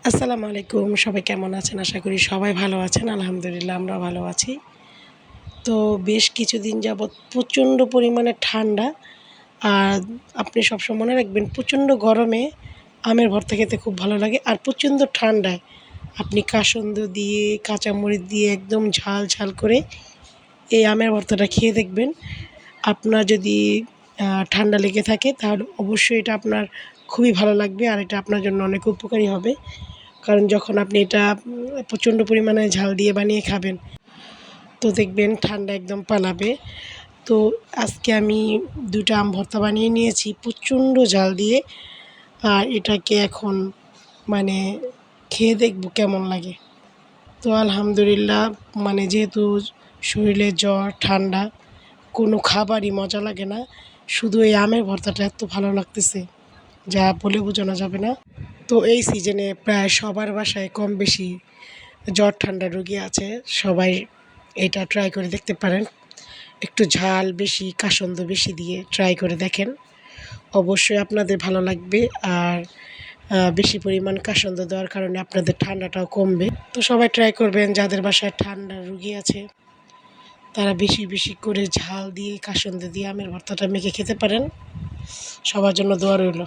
আসসালামু আলাইকুম। সবাই কেমন আছেন? আশা করি সবাই ভালো আছেন। আলহামদুলিল্লাহ আমরাও ভালো আছি। তো বেশ কিছুদিন যাবৎ প্রচণ্ড পরিমাণে ঠান্ডা। আর আপনি সবসময় মনে রাখবেন প্রচণ্ড গরমে আমের ভর্তা খেতে খুব ভালো লাগে। আর প্রচণ্ড ঠান্ডায় আপনি কাসুন্দি দিয়ে, কাঁচামরিচ দিয়ে একদম ঝাল, ঝাল করে এই আমের ভর্তাটা খেয়ে দেখবেন। আপনার যদি ঠান্ডা লেগে থাকে তাহলে অবশ্যই এটা আপনার খুবই ভালো লাগবে। আর এটা আপনার জন্য অনেক উপকারী হবে। কারণ যখন আপনি এটা প্রচণ্ড পরিমাণে ঝাল দিয়ে বানিয়ে খাবেন, তো দেখবেন ঠান্ডা একদম পালাবে। তো আজকে আমি ২ টা আম ভর্তা বানিয়ে নিয়েছি প্রচণ্ড ঝাল দিয়ে। আর এটাকে এখন মানে খেয়ে দেখব কেমন লাগে। তো আলহামদুলিল্লাহ যেহেতু শরীরে জ্বর, ঠান্ডা, কোনো খাবারই মজা লাগে না। শুধু এই আমের ভর্তাটা এত ভালো লাগতেছে, যা বলে বোঝানো যাবে না। তো এই সিজনে প্রায় সবার বাসায় কম বেশি জ্বর ঠান্ডা রোগী আছে। সবাই এটা ট্রাই করে দেখতে পারেন। একটু ঝাল বেশি, কাসুন্দি বেশি দিয়ে ট্রাই করে দেখেন। অবশ্যই আপনাদের ভালো লাগবে। আর বেশি পরিমাণ কাসুন্দি দেওয়ার কারণে আপনাদের ঠান্ডাটাও কমবে। তো সবাই ট্রাই করবেন, যাদের বাসায় ঠান্ডার রোগী আছে তারা বেশি, বেশি করে ঝাল দিয়ে, কাসুন্দি দিয়ে আমের ভর্তাটা মেখে খেতে পারেন। সবার জন্য দোয়া রইল।